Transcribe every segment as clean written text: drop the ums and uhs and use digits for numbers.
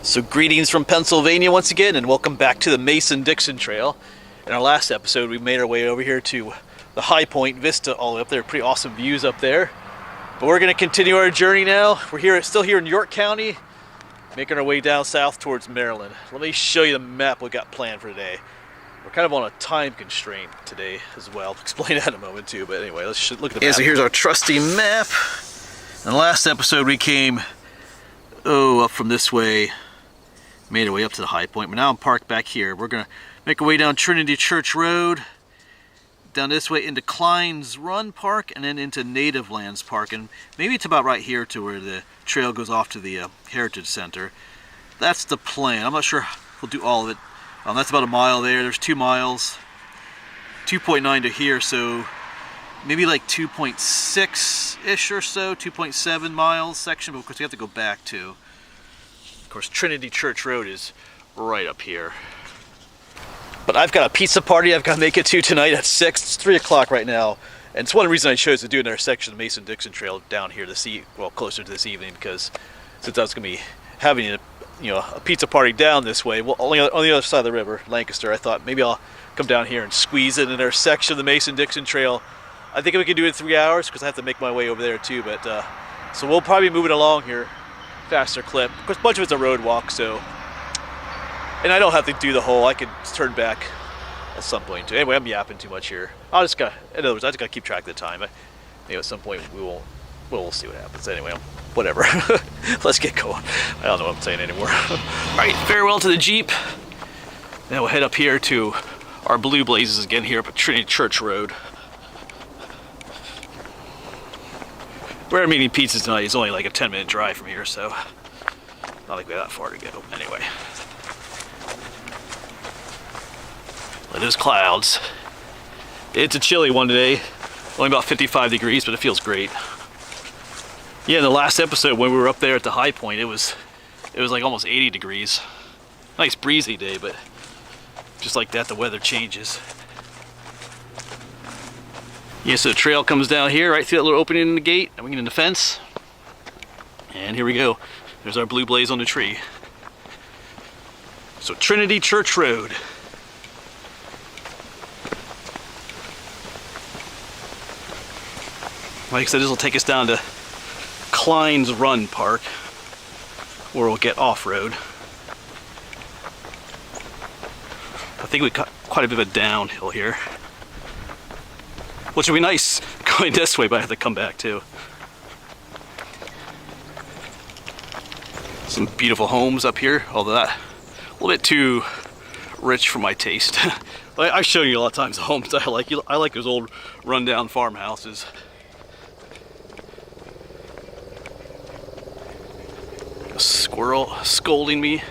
So greetings from Pennsylvania once again, and welcome back to the Mason-Dixon Trail. In our last episode, we made our way over here to the High Point Vista all the way up there. Pretty awesome views up there. But we're going to continue our journey now. We're still here in York County, making our way down south towards Maryland. Let me show you the map we got planned for today. We're kind of on a time constraint today as well. I'll explain that in a moment too, but anyway, let's look at the map. So here's our trusty map. In the last episode we came, up from this way, made our way up to the High Point, but now I'm parked back here. We're going to make our way down Trinity Church Road, down this way into Klein's Run Park, and then into Native Lands Park, and maybe it's about right here to where the trail goes off to the Heritage Center. That's the plan. I'm not sure we'll do all of it. That's about a mile there. There's 2 miles, 2.9 to here, so maybe like 2.6-ish or so, 2.7 miles section, but of course we have to go back too. Of course, Trinity Church Road is right up here. But I've got a pizza party I've got to make it to tonight at 6. It's 3 o'clock right now. And it's one of the reasons I chose to do another section of the Mason-Dixon Trail down here closer to this evening, because since I was going to be having a pizza party down this way, well, only on the other side of the river, Lancaster, I thought maybe I'll come down here and squeeze it in another section of the Mason-Dixon Trail. I think we can do it in 3 hours because I have to make my way over there too. But so we'll probably move it along here. Faster clip. Of course, a bunch of it's a road walk, so, and I don't have to do the whole. I could turn back at some point too. Anyway, I'm yapping too much here. In other words, I just gotta keep track of the time. Maybe at some point we'll see what happens. Anyway, whatever. Let's get going. I don't know what I'm saying anymore. All right, farewell to the Jeep. Now we'll head up here to our Blue Blazes again here up at Trinity Church Road. Where I'm eating pizzas tonight is only like a 10-minute drive from here, so not like we have that far to go. Anyway, look at those clouds. It's a chilly one today, only about 55 degrees, but it feels great. Yeah, in the last episode when we were up there at the High Point, it was like almost 80 degrees. Nice breezy day, but just like that, the weather changes. Yeah, so the trail comes down here, right through that little opening in the gate, and we get in the fence. And here we go. There's our blue blaze on the tree. So Trinity Church Road. Like I said, this will take us down to Klein's Run Park, where we'll get off-road. I think we got quite a bit of a downhill here, which would be nice going this way, but I have to come back too. Some beautiful homes up here, although that a little bit too rich for my taste. I show you a lot of times the homes I like. I like those old rundown farmhouses. A squirrel scolding me,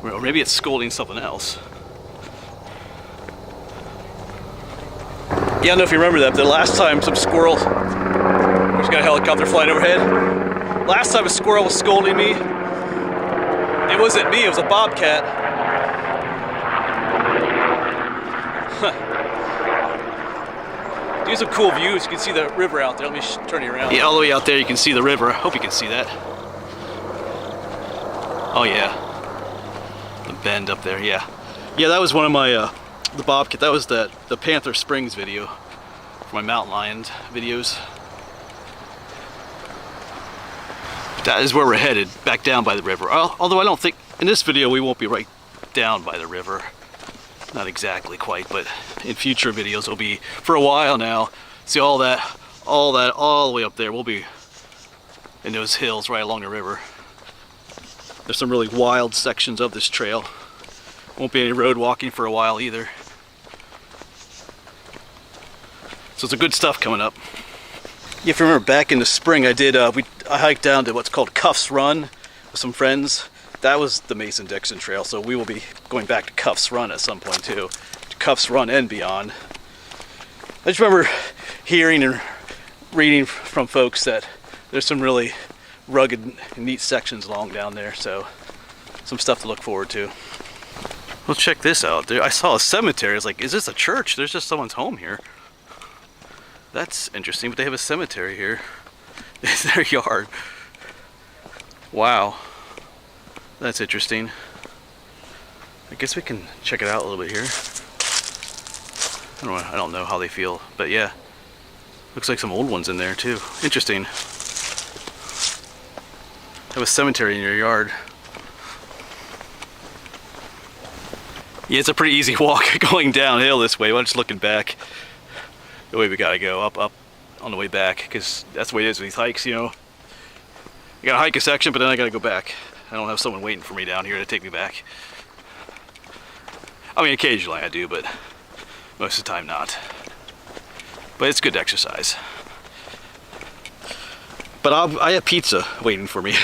or maybe it's scolding something else. Yeah, I don't know if you remember that, but the last time some squirrel, there's got a helicopter flying overhead. Last time a squirrel was scolding me, it wasn't me, it was a bobcat. These are cool views. You can see the river out there. Let me turn you around. Yeah, all the way out there you can see the river. I hope you can see that. Oh yeah, the bend up there, yeah. Yeah, that was one of my, the bobcat, that was the Panther Springs video for my mountain lion videos. That is where we're headed, back down by the river. Although I don't think, in this video we won't be right down by the river. Not exactly quite, but in future videos it'll be, for a while now, see all the way up there, we'll be in those hills right along the river. There's some really wild sections of this trail. Won't be any road walking for a while either. So it's a good stuff coming up. Yeah, if you remember back in the spring, I hiked down to what's called Cuffs Run with some friends. That was the Mason-Dixon Trail, so we will be going back to Cuffs Run at some point too. To Cuffs Run and beyond. I just remember hearing and reading from folks that there's some really rugged and neat sections along down there, so some stuff to look forward to. Well, check this out. I saw a cemetery. I was like, is this a church? There's just someone's home here. That's interesting, but they have a cemetery here. It's their yard. Wow. That's interesting. I guess we can check it out a little bit here. I don't know how they feel, but yeah. Looks like some old ones in there too. Interesting. Have a cemetery in your yard. Yeah, it's a pretty easy walk going downhill this way. I'm just looking back. The way we gotta go up on the way back, because that's the way it is with these hikes, you know. You gotta hike a section, but then I gotta go back. I don't have someone waiting for me down here to take me back. I mean, occasionally I do, but most of the time not. But it's good exercise. But I have pizza waiting for me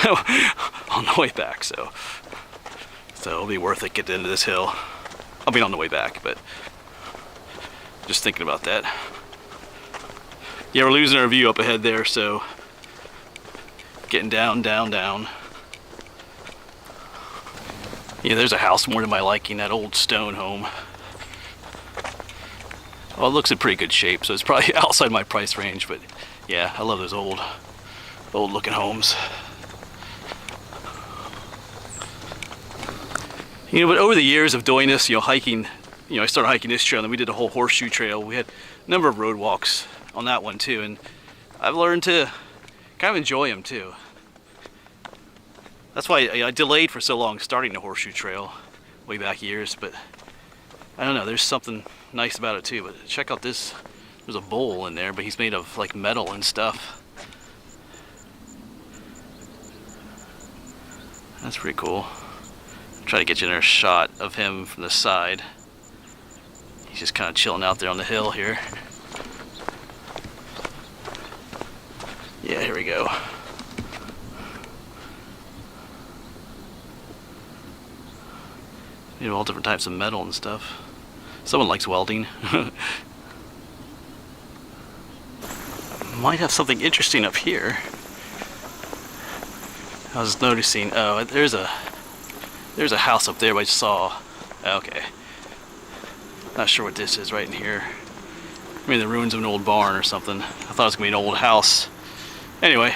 on the way back, so it'll be worth it getting into this hill. I'll be on the way back, but just thinking about that. Yeah, we're losing our view up ahead there, so getting down, down, down. Yeah, there's a house more to my liking, that old stone home. Well, it looks in pretty good shape, so it's probably outside my price range, but yeah, I love those old looking homes. You know, but over the years of doing this, you know, hiking, you know, I started hiking this trail, and then we did a whole horseshoe trail. We had a number of road walks on that one too, and I've learned to kind of enjoy them too. That's why I delayed for so long starting the horseshoe trail way back years, but I don't know, there's something nice about it too. But check out this, there's a bowl in there, but he's made of like metal and stuff. That's pretty cool. Try to get you another shot of him from the side. He's just kind of chilling out there on the hill here. Yeah, here we go. You know, all different types of metal and stuff. Someone likes welding. Might have something interesting up here. I was noticing, oh, there's a house up there I saw. Okay. Not sure what this is right in here. Maybe the ruins of an old barn or something. I thought it was gonna be an old house. Anyway.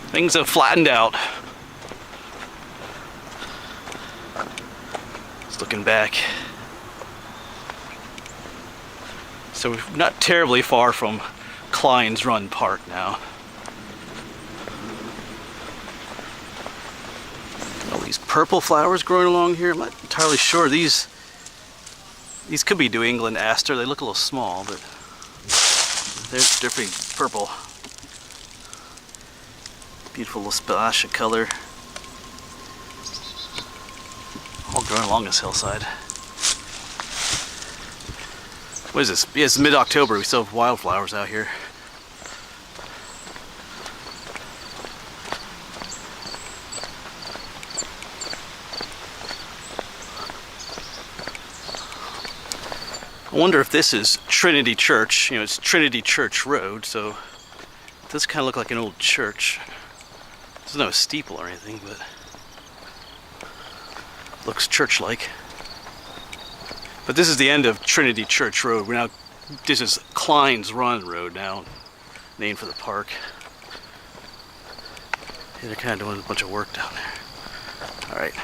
Things have flattened out. Just looking back. So we're not terribly far from Klein's Run Park now. All these purple flowers growing along here. I'm not entirely sure. These could be New England aster. They look a little small, but they're pretty purple. Beautiful little splash of color. All growing along this hillside. What is this? Yeah, it's mid-October. We still have wildflowers out here. I wonder if this is Trinity Church. You know, it's Trinity Church Road, so it does kind of look like an old church. There's no steeple or anything, but looks church-like. But this is the end of Trinity Church Road. This is Klein's Run Road now, named for the park. Yeah, they're kind of doing a bunch of work down there. All right,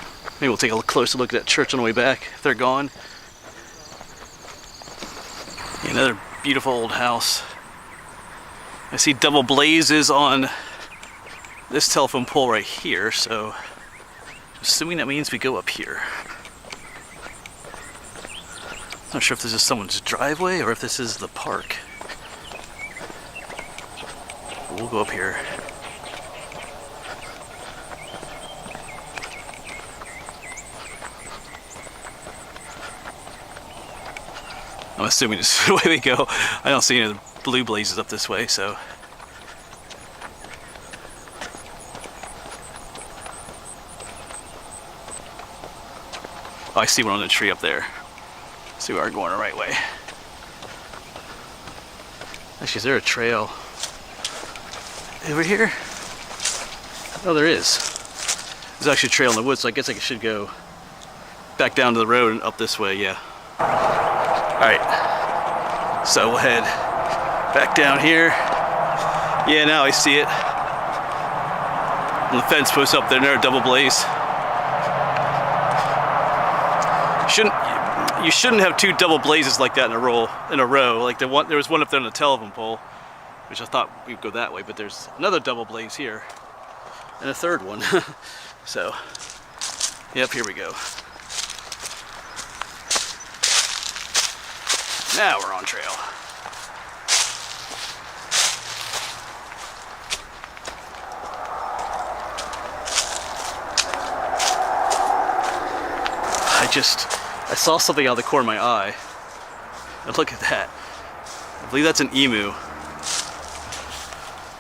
maybe we'll take a closer look at that church on the way back if they're gone. Yeah, another beautiful old house. I see double blazes on this telephone pole right here, so assuming that means we go up here. Not sure if this is someone's driveway or if this is the park. We'll go up here. I'm assuming this is the way we go. I don't see any of the blue blazes up this way, so. Oh, I see one on the tree up there. See, we are going the right way. Actually, is there a trail over here? Oh, there is. There's actually a trail in the woods, so I guess I should go back down to the road and up this way, yeah. Alright, so we'll head back down here. Yeah, now I see it. On the fence post up there, and they're a double blaze. You shouldn't have two double blazes like that in a row. Like there was one up there on the telephone pole, which I thought we'd go that way, but there's another double blaze here, and a third one. So, yep, here we go. Now we're on trail. I saw something out of the corner of my eye. And look at that. I believe that's an emu.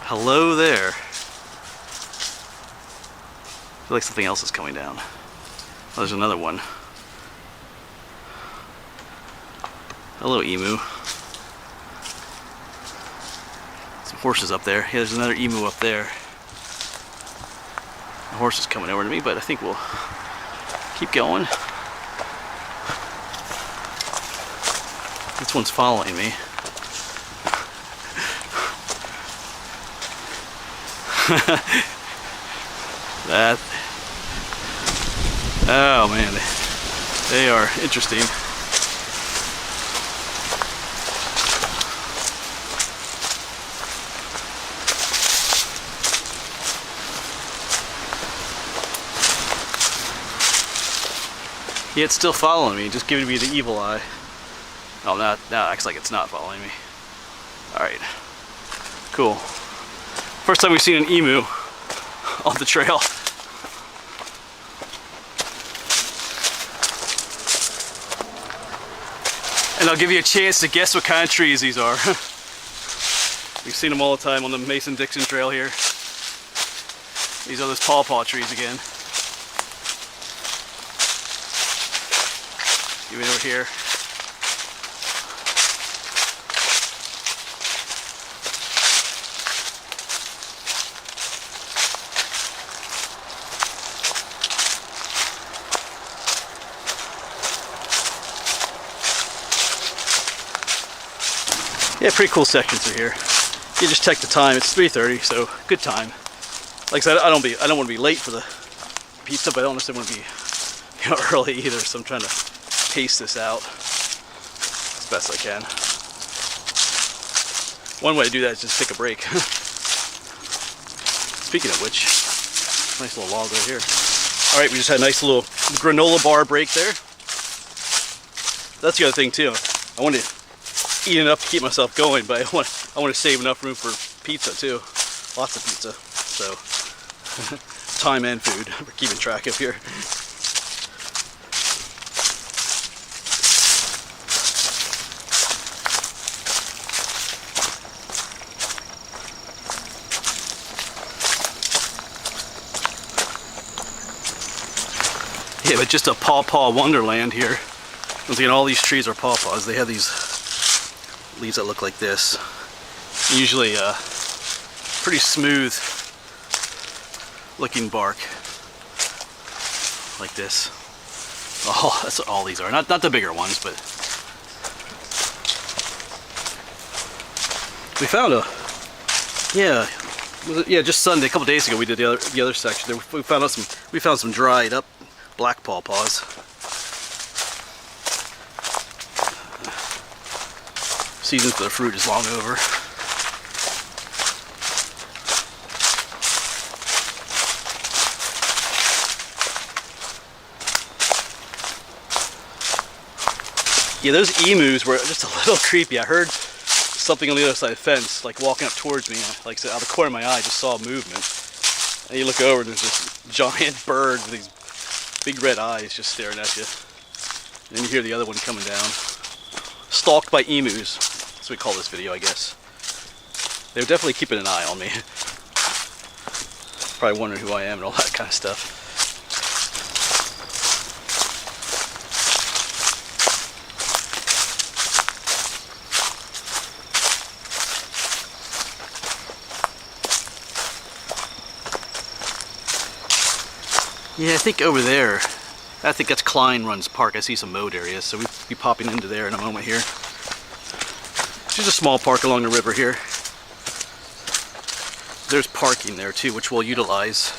Hello there. I feel like something else is coming down. Oh, there's another one. Hello, emu. Some horses up there. Yeah, there's another emu up there. The horse is coming over to me, but I think we'll keep going. This one's following me. Oh man, they are interesting. Yeah, it's still following me, just giving me the evil eye. Oh, now it acts like it's not following me. Alright. Cool. First time we've seen an emu on the trail. And I'll give you a chance to guess what kind of trees these are. We've seen them all the time on the Mason-Dixon trail here. These are those pawpaw trees again. Even over here. Yeah, pretty cool sections are here. You just check the time. It's 3:30, so good time. Like I said, I don't want to be late for the pizza, but I don't necessarily want to be early either. So I'm trying to pace this out as best I can. One way to do that is just take a break. Speaking of which, nice little log right here. All right, we just had a nice little granola bar break there. That's the other thing too. I want to eat enough to keep myself going, but I want to save enough room for pizza too. Lots of pizza. So time and food we're keeping track of here. Yeah, but just a pawpaw wonderland here. Once again, all these trees are pawpaws. They have these leaves that look like this. Usually pretty smooth looking bark like this. Oh, that's what all these are. Not the bigger ones, but we found just Sunday, a couple days ago we did the other section. We found some dried up black pawpaws. Season for the fruit is long over. Yeah, those emus were just a little creepy. I heard something on the other side of the fence, like walking up towards me. Like I said, out of the corner of my eye, I just saw movement. And you look over and there's this giant bird with these big red eyes just staring at you. And then you hear the other one coming down. Stalked by emus. That's what we call this video, I guess. They were definitely keeping an eye on me. Probably wondering who I am and all that kind of stuff. Yeah, I think over there, I think that's Klein runs park. I see some mowed areas, so we'll be popping into there in a moment here. It's just a small park along the river here. There's parking there too, which we'll utilize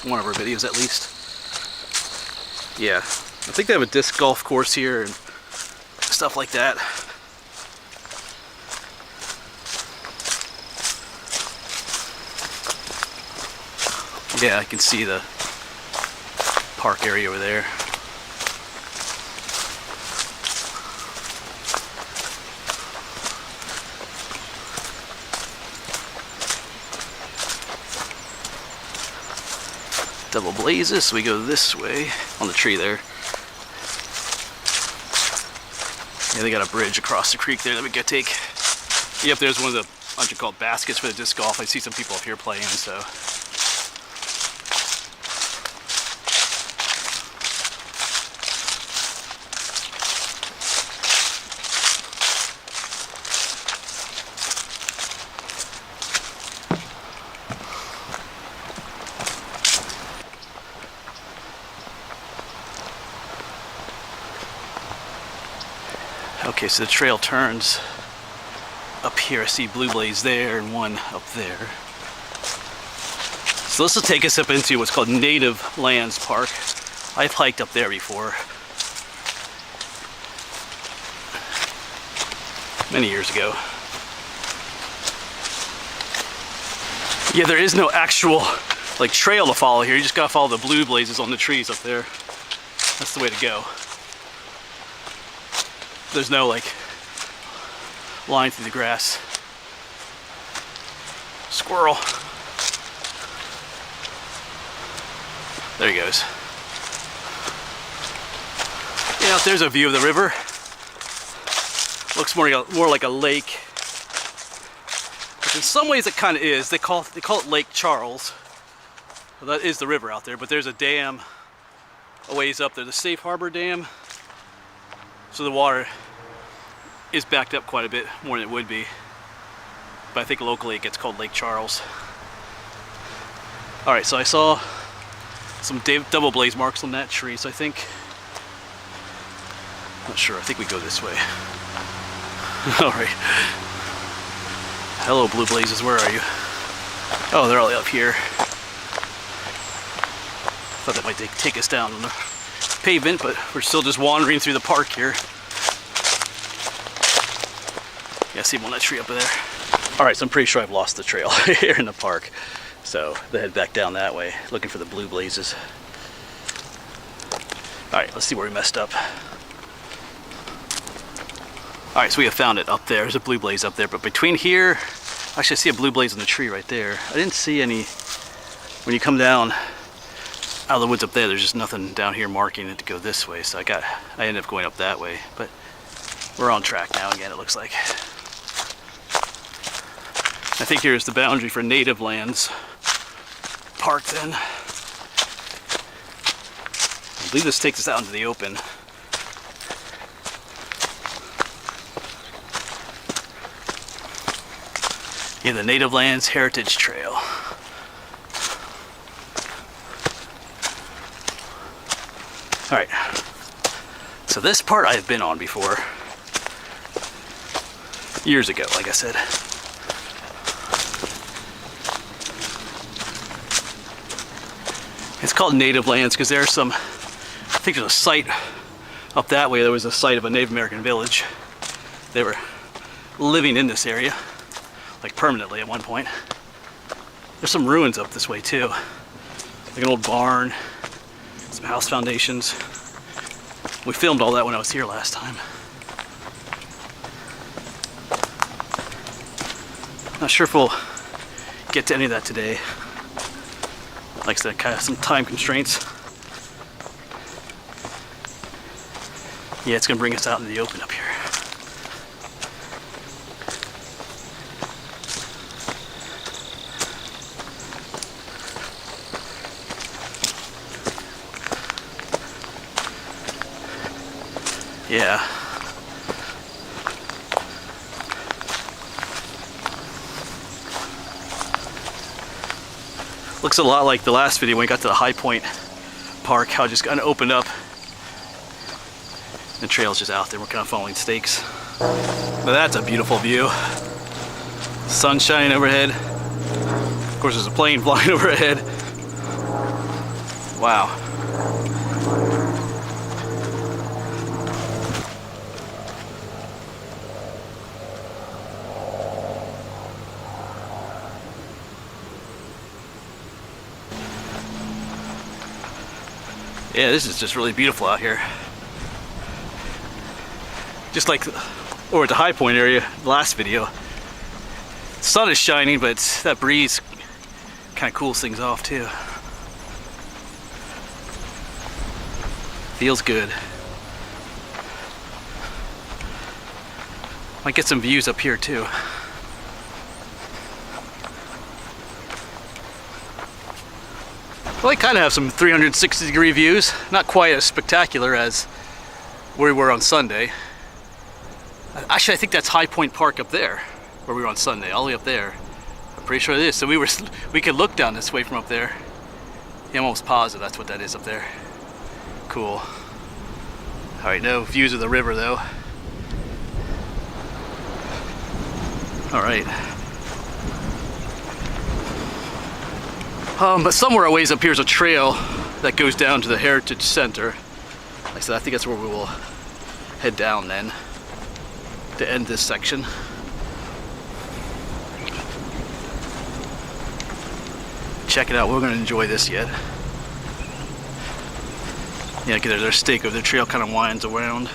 one of our videos at least. Yeah, I think they have a disc golf course here and stuff like that. Yeah, I can see the park area over there. Double blazes, so we go this way on the tree there. Yeah, they got a bridge across the creek there that we could take. Yep, there's one of the, what you call it, baskets for the disc golf. I see some people up here playing, so. Okay, so the trail turns up here. I see blue blaze there and one up there. So this will take us up into what's called Native Lands Park. I've hiked up there before. Many years ago. Yeah, there is no actual like trail to follow here. You just gotta follow the blue blazes on the trees up there. That's the way to go. There's no like line through the grass. Squirrel. There he goes. Yeah, there's a view of the river. Looks more like a lake. But in some ways it kind of is. They call it Lake Charles. Well, that is the river out there, but there's a dam a ways up there, the Safe Harbor Dam. So the water is backed up quite a bit more than it would be. But I think locally it gets called Lake Charles. Alright, so I saw some double blaze marks on that tree, so I think, not sure, I think we go this way. Alright. Hello blue blazes, where are you? Oh, they're all up here. Thought that might take us down on the pavement, but we're still just wandering through the park here. Yeah, see them on that tree up there. Alright, so I'm pretty sure I've lost the trail here in the park. So they head back down that way, looking for the blue blazes. Alright, let's see where we messed up. Alright, so we have found it up there. There's a blue blaze up there, but between here, actually I see a blue blaze on the tree right there. I didn't see any, when you come down out of the woods up there, there's just nothing down here marking it to go this way, so I ended up going up that way, but we're on track now again, it looks like. I think here's the boundary for Native Lands Park then. I believe this takes us out into the open. Yeah, the Native Lands Heritage Trail. Alright, so this part I've been on before. Years ago, like I said. It's called Native Lands because there's some, I think there's a site up that way. There was a site of a Native American village. They were living in this area, like permanently at one point. There's some ruins up this way too. Like an old barn, some house foundations. We filmed all that when I was here last time. Not sure if we'll get to any of that today. Like I said, kind of some time constraints. Yeah, it's gonna bring us out into the open up here. Yeah. Looks a lot like the last video when we got to the High Point Park, how it just kind of opened up. The trail's just out there, we're kind of following stakes. But that's a beautiful view. Sun shining overhead. Of course, there's a plane flying overhead. Wow. Yeah, this is just really beautiful out here. Just like over at the High Point area, the last video. The sun is shining, but that breeze kind of cools things off too. Feels good. Might get some views up here too. Well, I kind of have some 360-degree views. Not quite as spectacular as where we were on Sunday. Actually, I think that's High Point Park up there, where we were on Sunday, all the way up there. I'm pretty sure it is. So we could look down this way from up there. Yeah, I'm almost positive that's what that is up there. Cool. All right, no views of the river though. All right. But somewhere a ways up here is a trail that goes down to the Heritage Center. Like I said, I think that's where we will head down then to end this section. Check it out, we're going to enjoy this yet. Yeah, there's a stake of the trail kind of winds around.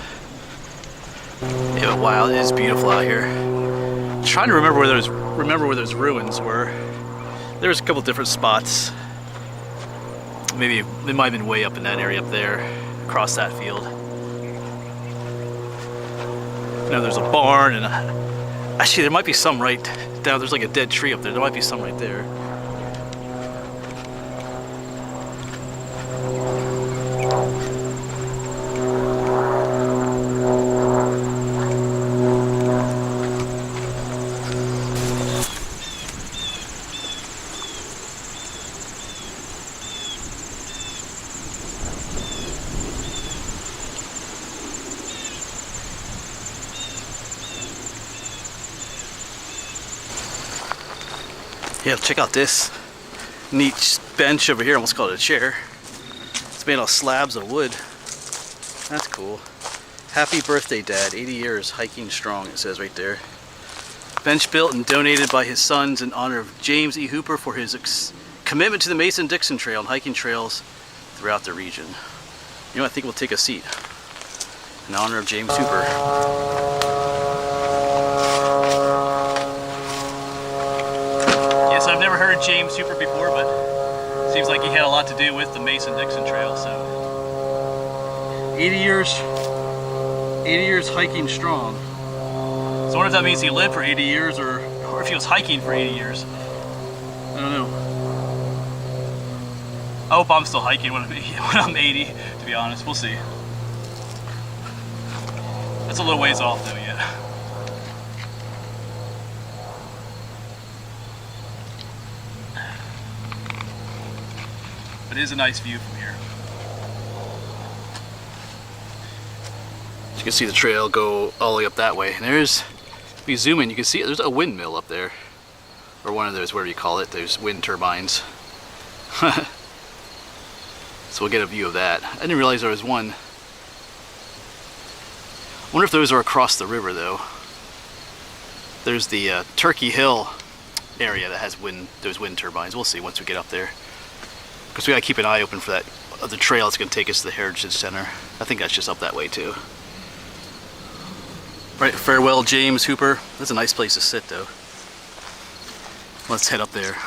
Yeah, but wow, it is beautiful out here. I'm trying to remember where those ruins were. There's a couple different spots. Maybe they might have been way up in that area up there, across that field. Now there's a barn and actually there might be some right down. There's like a dead tree up there. There might be some right there. Yeah, check out this neat bench over here. I almost called it a chair. It's made out of slabs of wood. That's cool. Happy birthday, Dad. 80 years, hiking strong, it says right there. Bench built and donated by his sons in honor of James E. Hooper for his commitment to the Mason-Dixon Trail and hiking trails throughout the region. You know, I think we'll take a seat in honor of James Hooper. Yes, I've never heard of James Hooper before, but it seems like he had a lot to do with the Mason-Dixon Trail, so 80 years hiking strong. So I wonder if that means he lived for 80 years or if he was hiking for 80 years. I don't know. I hope I'm still hiking when I'm 80, to be honest. We'll see. That's a little ways off though yet. But it is a nice view from here. You can see the trail go all the way up that way. And there's, if you zoom in, you can see it. There's a windmill up there. Or one of those, whatever you call it, those wind turbines. So we'll get a view of that. I didn't realize there was one. I wonder if those are across the river though. There's the Turkey Hill area that has those wind turbines. We'll see once we get up there. Because we gotta keep an eye open for that other trail that's gonna take us to the Heritage Center. I think that's just up that way too. Right, farewell James Hooper. That's a nice place to sit though. Let's head up there.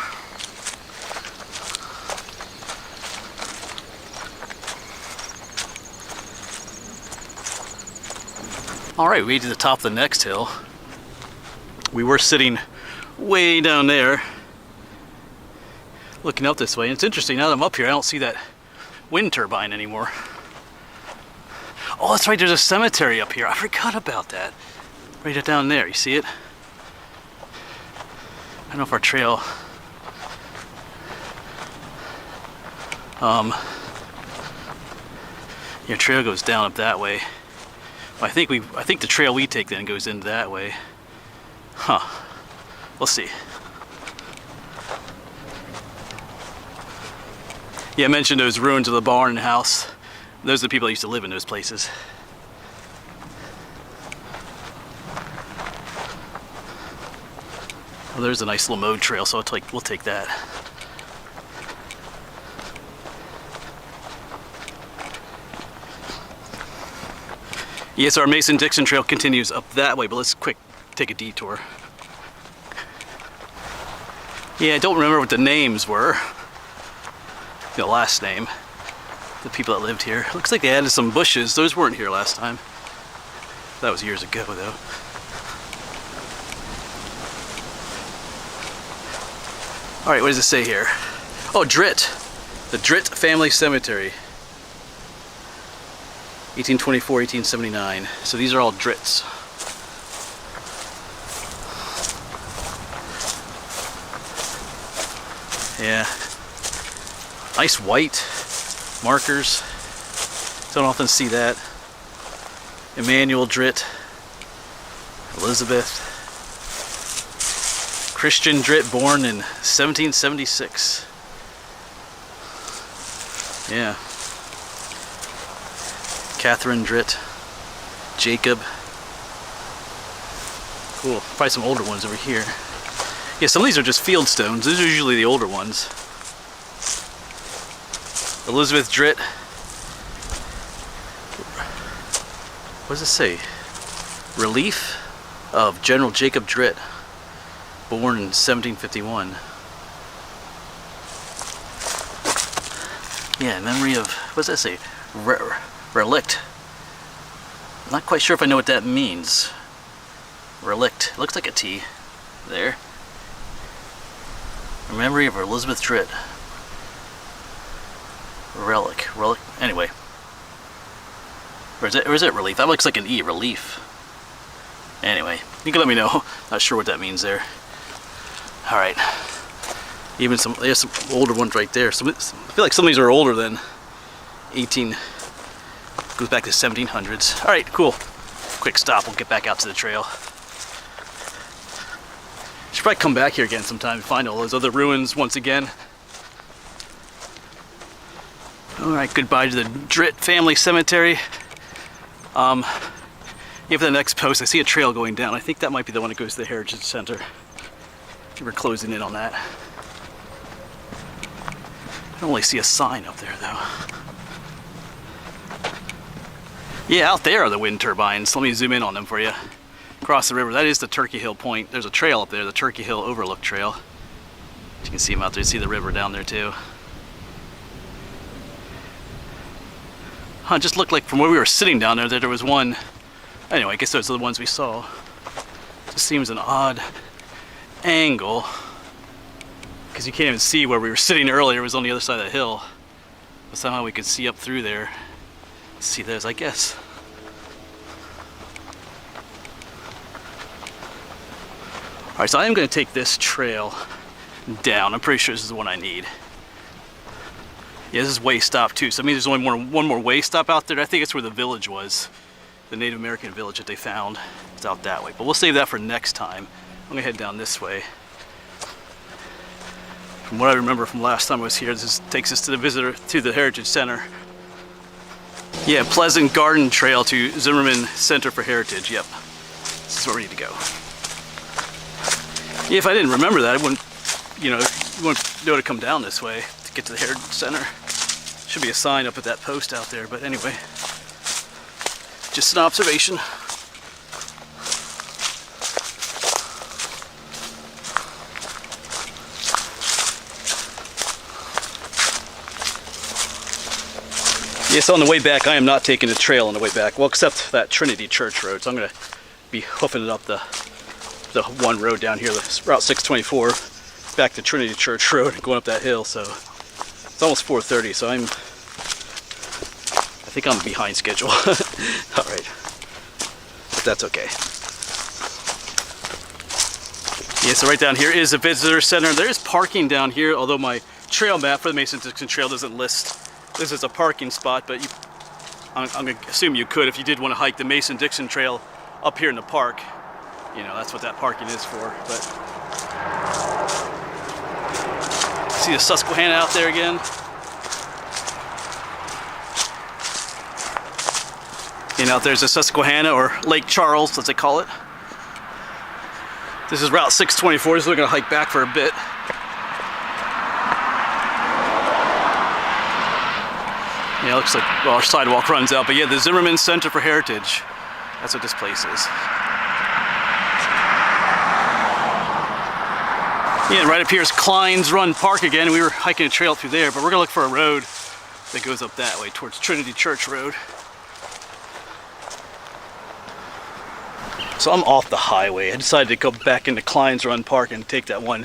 Alright, we made to the top of the next hill. We were sitting way down there, looking up this way. And it's interesting, now that I'm up here, I don't see that wind turbine anymore. Oh, that's right, there's a cemetery up here. I forgot about that. Right down there, you see it? I don't know if our trail... your trail goes down up that way. I think the trail we take then goes in that way. Huh. We'll see. Yeah, I mentioned those ruins of the barn and house. Those are the people that used to live in those places. Well, there's a nice little mode trail, so we'll take that. Yeah, so our Mason-Dixon trail continues up that way, but let's take a detour. Yeah, I don't remember what the names were. The last name. The people that lived here. Looks like they added some bushes. Those weren't here last time. That was years ago, though. Alright, what does it say here? Oh, Dritt. The Dritt Family Cemetery. 1824, 1879. So these are all Dritts. Yeah. Nice white markers. Don't often see that. Emmanuel Dritt. Elizabeth. Christian Dritt, born in 1776. Yeah. Catherine Dritt. Jacob. Cool. Probably some older ones over here. Yeah, some of these are just field stones. Those are usually the older ones. Elizabeth Dritt. What does it say? Relief of General Jacob Dritt, born in 1751. Yeah, memory of, what does that say? Relict. I'm not quite sure if I know what that means. Relict. Looks like a T there. Memory of Elizabeth Dritt. Relic. Anyway. Or is it relief? That looks like an E. Relief. Anyway, you can let me know. Not sure what that means there. Alright. Even there's some older ones right there. I feel like some of these are older than 18. Goes back to 1700s. Alright, cool. Quick stop. We'll get back out to the trail. Should probably come back here again sometime and find all those other ruins once again. Alright, goodbye to the Dritt Family Cemetery. Yeah, for the next post, I see a trail going down. I think that might be the one that goes to the Heritage Center. We're closing in on that. I don't really see a sign up there, though. Yeah, out there are the wind turbines. Let me zoom in on them for you. Across the river, that is the Turkey Hill Point. There's a trail up there, the Turkey Hill Overlook Trail. You can see them out there. You see the river down there, too. It just looked like from where we were sitting down there that there was one. Anyway, I guess those are the ones we saw. Just seems an odd angle because you can't even see where we were sitting earlier. It was on the other side of the hill, but somehow we could see up through there. See those, I guess. All right, so I am going to take this trail down. I'm pretty sure this is the one I need. Yeah, this is way stop too, so I mean there's only one more way stop out there. I think it's where the village was, the Native American village that they found. It's out that way, but we'll save that for next time. I'm gonna head down this way. From what I remember from last time I was here, this takes us to the Heritage Center. Yeah, Pleasant Garden Trail to Zimmerman Center for Heritage. Yep, this is where we need to go. Yeah, if I didn't remember that, I wouldn't, you wouldn't know to come down this way to get to the Heritage Center. Should be a sign up at that post out there, but anyway, just an observation. Yes, on the way back, I am not taking the trail on the way back. Well, except that Trinity Church Road. So I'm going to be hoofing it up the one road down here, the Route 624, back to Trinity Church Road and going up that hill. So it's almost 4:30. So I think I'm behind schedule. All right, but that's okay. Yeah, so right down here is the visitor center. There is parking down here, although my trail map for the Mason-Dixon Trail doesn't list this is a parking spot, but I'm going to assume you could if you did want to hike the Mason-Dixon Trail up here in the park. You know, that's what that parking is for. But see the Susquehanna out there again? And out there's the Susquehanna, or Lake Charles, as they call it. This is Route 624, so we're gonna hike back for a bit. Yeah, it looks like, well, our sidewalk runs out, but yeah, the Zimmerman Center for Heritage. That's what this place is. Yeah, and right up here is Klein's Run Park again. We were hiking a trail through there, but we're gonna look for a road that goes up that way towards Trinity Church Road. So I'm off the highway. I decided to go back into Klein's Run Park and take that one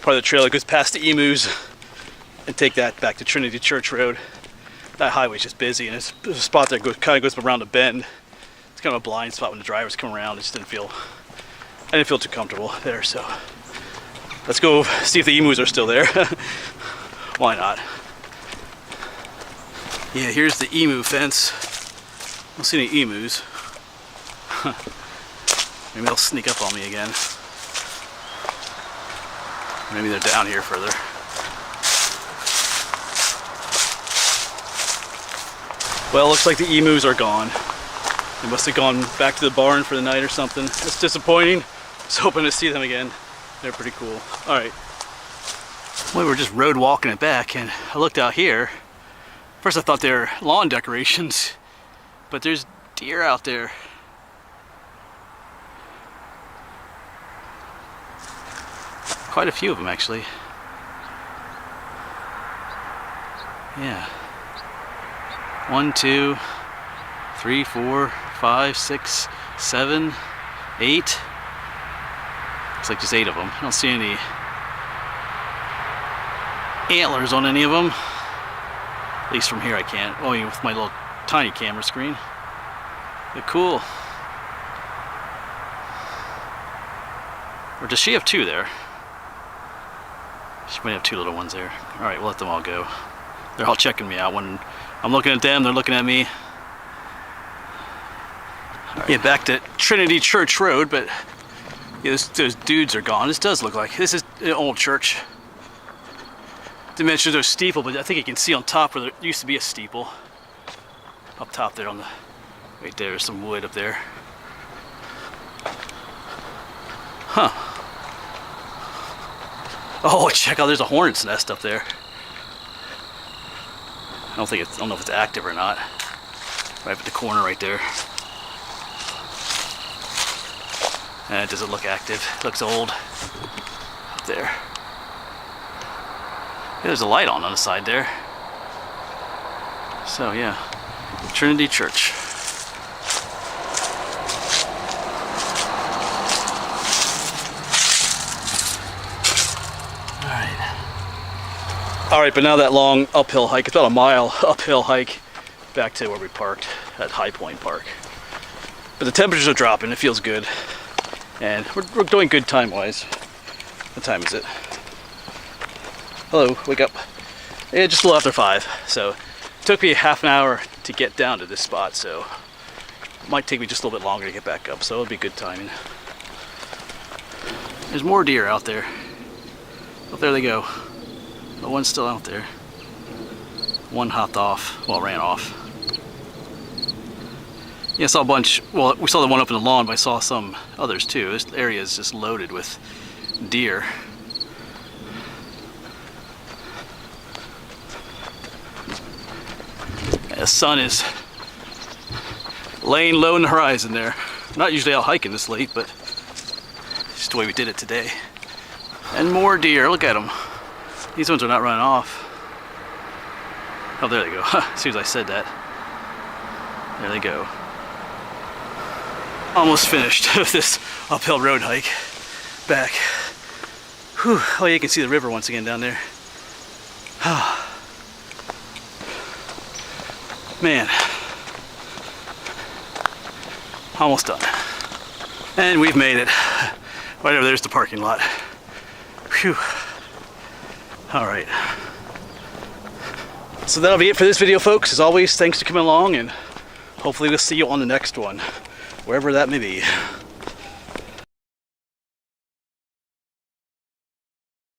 part of the trail that goes past the Emus and take that back to Trinity Church Road. That highway's just busy, and it's a spot that kind of goes around a bend. It's kind of a blind spot when the drivers come around. I didn't feel too comfortable there, so let's go see if the Emus are still there. Why not? Yeah, here's the emu fence. I don't see any emus. Maybe they'll sneak up on me again. Maybe they're down here further. Well, looks like the emus are gone. They must have gone back to the barn for the night or something. That's disappointing. I was hoping to see them again. They're pretty cool. All right. Well, we were just road walking it back, and I looked out here. First I thought they were lawn decorations, but there's deer out there. Quite a few of them, actually. Yeah. 1, 2, 3, 4, 5, 6, 7, 8. Looks like just 8 of them. I don't see any antlers on any of them. At least from here I can't. Oh, with my little tiny camera screen. But cool. Or does she have 2 there? She might have 2 little ones there. Alright, we'll let them all go. They're all checking me out. When I'm looking at them, they're looking at me. Right. Yeah, back to Trinity Church Road, but yeah, those dudes are gone. This does look like, this is an old church. Didn't mention there's a steeple, but I think you can see on top where there used to be a steeple. Up top there on the, right there's some wood up there. Huh. Oh, check out, there's a hornet's nest up there. I don't know if it's active or not. Right at the corner right there. And it doesn't look active. It looks old up there. Yeah, there's a light on the side there. So yeah, Trinity Church. All right, but now that long uphill hike, it's about a mile uphill hike back to where we parked at High Point Park. But the temperatures are dropping, it feels good. And we're doing good time-wise. What time is it? Hello, wake up. Yeah, just a little after 5. So it took me half an hour to get down to this spot, so it might take me just a little bit longer to get back up, so it'll be good timing. There's more deer out there. Oh, there they go. The one's still out there. One hopped off, well, ran off. Yeah, I saw a bunch, well, we saw the one up in the lawn, but I saw some others too. This area is just loaded with deer. And the sun is laying low in the horizon there. I'm not usually out hiking this late, but it's just the way we did it today. And more deer, look at them. These ones are not running off. Oh, there they go. As soon as I said that. There they go. Almost finished with this uphill road hike back. Whew. Oh, you can see the river once again down there. Man. Almost done. And we've made it. Right over there's the parking lot. Phew. All right. So that'll be it for this video, folks. As always, thanks for coming along, and hopefully we'll see you on the next one, wherever that may be.